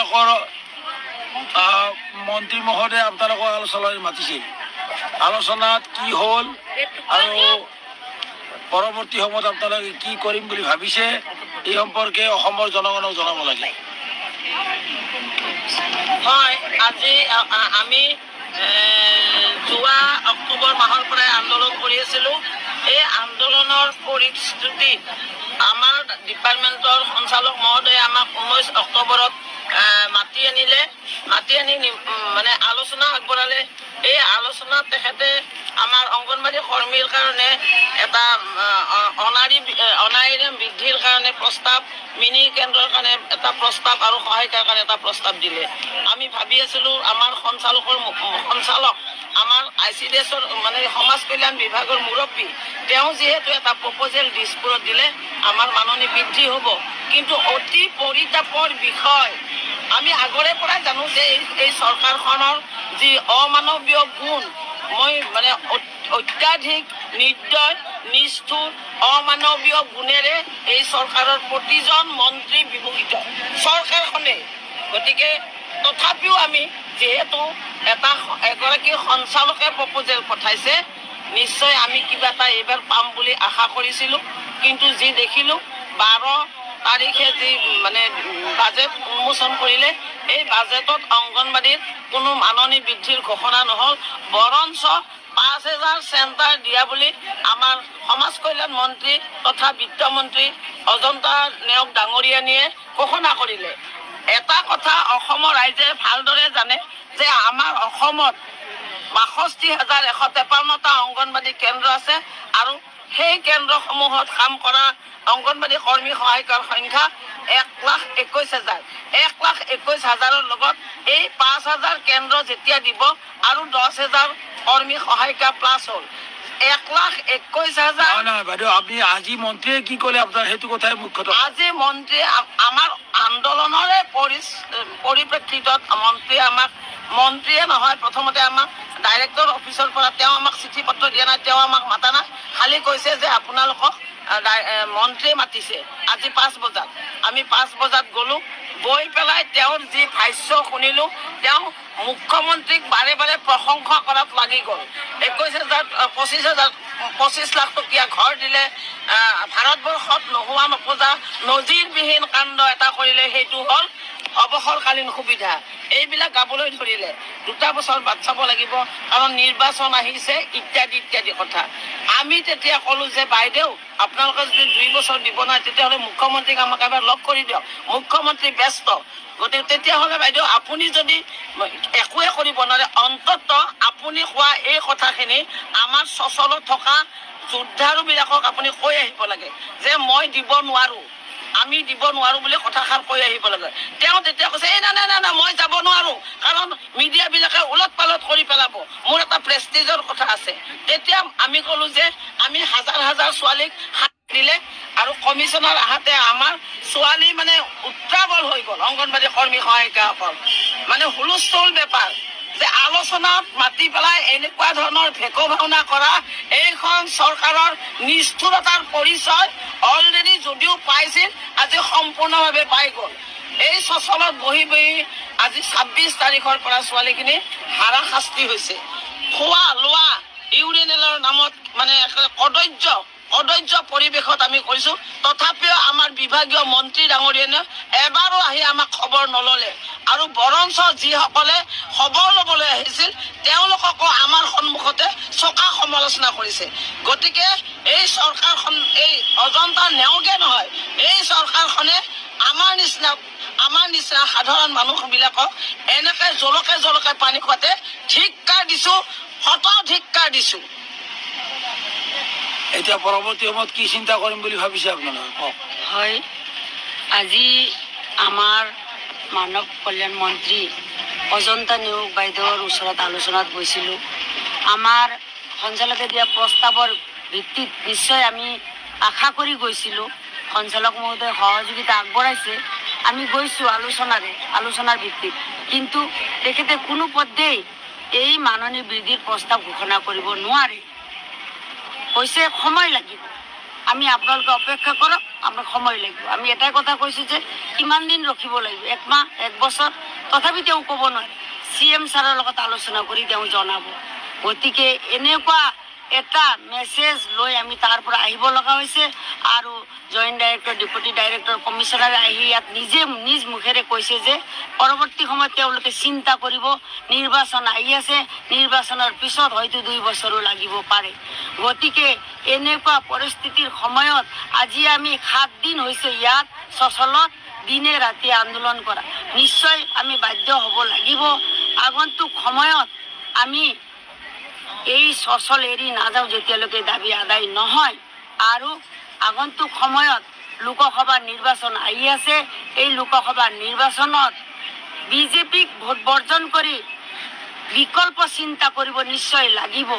আপোনালোকৰ মন্ত্ৰী মহোদয়ে আপোনালোকক আলোচনালৈ মাতিছিল। আলোচনাত কি হ'ল আৰু পৰৱৰ্তী সময়ত আপোনালোকে কি কৰিম বুলি ভাবিছে এই সম্পৰ্কে অসমৰ জনগণক জনাব লাগে। হয়, আজি আমি যোৱা অক্টোবৰ মাহৰ পৰাই আন্দোলন কৰি আছিলোঁ। এই আন্দোলনৰ পৰিস্থিতি আমাৰ ডিপাৰ্টমেণ্টৰ সঞ্চালক মহোদয়ে আমাক 19 অক্টোবৰত মাতি আনিলে। মাতি আনি মানে আলোচনা আগবঢ়ালে। এই আলোচনাত তেখেতে আমাৰ অংগনবাড়ী কৰ্মীৰ কাৰণে এটা অনাৰিম বৃদ্ধিৰ কাৰণে প্ৰস্তাৱ, মিনি কেন্দ্ৰৰ কাৰণে এটা প্ৰস্তাৱ আৰু সহায়িকাৰ কাৰণে এটা প্ৰস্তাৱ দিলে। আমি ভাবি আছিলোঁ আমাৰ সঞ্চালক আমাৰ ICDSৰ মানে সমাজ কল্যাণ বিভাগৰ মুৰব্বী, তেওঁ যিহেতু এটা প্ৰপ'জেল দিছপুৰত দিলে আমাৰ মাননি বৃদ্ধি হ'ব, কিন্তু অতি পৰিতাপৰ বিষয়। আমি আগৰে পৰা জানো যে এই চৰকাৰখনৰ যি অমানৱীয় গুণ, মই মানে অত্যাধিক নিৰ্দয়, নিষ্ঠুৰ, অমানৱীয় গুণেৰে এই চৰকাৰৰ প্ৰতিজন মন্ত্ৰী বিমোহিত চৰকাৰখনে। গতিকে তথাপিও আমি যিহেতু এগৰাকী সঞ্চালকে প্ৰপ'জেল পঠাইছে, নিশ্চয় আমি কিবা এটা এইবাৰ পাম বুলি আশা কৰিছিলোঁ। কিন্তু যি দেখিলোঁ 12 তাৰিখে যি মানে বাজেট উন্মোচন কৰিলে, এই বাজেটত অংগনবাড়ীত কোনো মাননি বৃদ্ধিৰ ঘোষণা নহ'ল, বৰঞ্চ 5,000 চেণ্টাৰ দিয়া বুলি আমাৰ সমাজ কল্যাণ মন্ত্ৰী তথা বিত্তমন্ত্ৰী অজন্তা নেওগ ডাঙৰীয়ানীয়ে ঘোষণা কৰিলে। এটা কথা অসমৰ ৰাইজে ভালদৰে জানে যে আমাৰ অসমত 62,153টা অংগনবাড়ী কেন্দ্ৰ আছে আৰু সেই কেন্দ্ৰসমূহত কাম কৰা অংগনবাড়ী কৰ্মী সহায়িকাৰ সংখ্যা 1,21,000। 1,21,000ৰ লগত এই 5,000 কেন্দ্ৰ যেতিয়া দিব আৰু 10,000 কৰ্মী সহায়িকা প্লাছ হ'ল 1,21,000। নহয় বাইদেউ, আপুনি আজি মন্ত্ৰীয়ে কি ক'লে আপোনাৰ সেইটো কথাই মুখ্য। আজি মন্ত্ৰীয়ে আমাৰ আন্দোলনৰে পৰিপ্ৰেক্ষিতত মন্ত্ৰীয়ে নহয়, প্ৰথমতে আমাক ডাইৰেক্টৰ অফিচৰ পৰা তেওঁ আমাক চিঠি পত্ৰ দিয়া নাই, তেওঁ আমাক মাতা নাই, খালি কৈছে যে আপোনালোকক মন্ত্ৰীয়ে মাতিছে আজি 5 বজাত। আমি 5 বজাত গ'লোঁ, গৈ পেলাই তেওঁৰ যি ভাষ্য শুনিলোঁ, তেওঁ মুখ্যমন্ত্ৰীক বাৰে বাৰে প্ৰশংসা কৰাত লাগি গ'ল। 25 লাখ টকীয়া ঘৰ দিলে, ভাৰতবৰ্ষত নোহোৱা নপজা নজিৰবিহীন কাণ্ড এটা কৰিলে, সেইটো হ'ল অৱসৰকালীন সুবিধা। এইবিলাক গাবলৈ ধৰিলে, 2 বছৰ বাদ চাব লাগিব কাৰণ নিৰ্বাচন আহিছে ইত্যাদি ইত্যাদি কথা। আমি তেতিয়া ক'লোঁ যে বাইদেউ, আপোনালোকে যদি 2 বছৰ দিব নাই তেতিয়াহ'লে মুখ্যমন্ত্ৰীক আমাক এবাৰ লগ কৰি দিয়ক। মুখ্যমন্ত্ৰী ব্যস্ত, গতিকে তেতিয়াহ'লে বাইদেউ আপুনি যদি একোৱে কৰিব নোৱাৰে, অন্তত আপুনি কোৱা এই কথাখিনি আমাৰ চচলত থকা যোদ্ধাৰুবিলাকক আপুনি কৈ আহিব লাগে যে মই দিব নোৱাৰোঁ, আমি দিব নোৱাৰোঁ বুলি কথাষাৰ কৈ আহিব লাগে। তেওঁ তেতিয়া কৈছে এই না মই যাব নোৱাৰোঁ কাৰণ মিডিয়াবিলাকে ওলট পালট কৰি পেলাব, মোৰ এটা প্ৰেষ্টিজৰ কথা আছে। তেতিয়া আমি ক'লোঁ যে আমি হাজাৰ ছোৱালীক দিলে আৰু কমিশনাৰ আহাতে আমাৰ ছোৱালী মানে উত্ৰাৱল হৈ গ'ল। অংগনবাড়ী কৰ্মী সহায়িকাসকল মানে হুলস্থুল বেপাৰ যে আলোচনাত মাতি পেলাই এনেকুৱা ধৰণৰ ভেকো ভাওনা কৰা এইখন চৰকাৰৰ নিষ্ঠুৰতাৰ পৰিচয় অলৰেডি যদিও পাইছিল, আজি সম্পূৰ্ণভাৱে পাই গ'ল। এই চচলত বহি আজি 26 তাৰিখৰ পৰা ছোৱালীখিনি হাৰাশাস্তি হৈছে। খোৱা লোৱা ইউৰিনেলৰ নামত মানে অদৰ্য পৰিৱেশত আমি কৰিছোঁ। তথাপিও আমাৰ বিভাগীয় মন্ত্ৰী ডাঙৰীয়ানে এবাৰো আহি আমাক খবৰ নল'লে আৰু বৰঞ্চ যিসকলে খবৰ ল'বলৈ আহিছিল তেওঁলোককো আমাৰ সন্মুখতে চকা সমালোচনা কৰিছে। গতিকে এই চৰকাৰখন এই অজন্তা নেওগে নহয়, এই চৰকাৰখনে আমাৰ নিচিনা সাধাৰণ মানুহবিলাকক এনেকৈ জলকে পানী খোৱাতে ধিক্কাৰ দিছোঁ, ধিক্কাৰ দিছোঁ। এতিয়া পৰৱৰ্তী সময়ত কি চিন্তা কৰিম বুলি ভাবিছে আপোনালোকে? হয়, আজি আমাৰ মানৱ কল্যাণ মন্ত্ৰী অজন্তা নেওগ বাইদেউৰ ওচৰত আলোচনাত গৈছিলোঁ। আমাৰ সঞ্চালকে দিয়া প্ৰস্তাৱৰ ভিত্তিত নিশ্চয় আমি আশা কৰি গৈছিলোঁ, সঞ্চালক মহোদয়ে সহযোগিতা আগবঢ়াইছে, আমি গৈছোঁ আলোচনাৰ ভিত্তিত। কিন্তু তেখেতে কোনো পধ্যেই এই মাননি বৃদ্ধিৰ প্ৰস্তাৱ ঘোষণা কৰিব নোৱাৰে, কৈছে সময় লাগিব। আমি আপোনালোকে অপেক্ষা কৰক, আপোনাক সময় লাগিব। আমি এটাই কথা কৈছোঁ যে কিমান দিন ৰখিব লাগিব, 1 মাহ 1 বছৰ, তথাপি তেওঁ ক'ব নোৱাৰে। CM ছাৰৰ লগত আলোচনা কৰি তেওঁ জনাব। গতিকে এনেকুৱা এটা মেছেজ লৈ আমি তাৰ পৰা আহিব লগা হৈছে। আৰু জইণ্ট ডাইৰেক্টৰ, ডেপুটি ডাইৰেক্টৰ, কমিশ্যনাৰে আহি ইয়াত নিজ মুখেৰে কৈছে যে পৰৱৰ্তী সময়ত তেওঁলোকে চিন্তা কৰিব, নিৰ্বাচন আহি আছে, নিৰ্বাচনৰ পিছত হয়তো 2 বছৰো লাগিব পাৰে। গতিকে এনেকুৱা পৰিস্থিতিৰ সময়ত আজি আমি 7 দিন হৈছে ইয়াত চচলত দিনে ৰাতি আন্দোলন কৰা। নিশ্চয় আমি বাধ্য হ'ব লাগিব। আগন্তুক সময়ত আমি এই চচল এৰি নাযাওঁ যেতিয়ালৈকে দাবী আদায় নহয়। আৰু আগন্তুক সময়ত লোকসভা নিৰ্বাচন আহি আছে। এই লোকসভা নিৰ্বাচনত বিজেপিক ভোট বৰ্জন কৰি বিকল্প চিন্তা কৰিব নিশ্চয় লাগিব।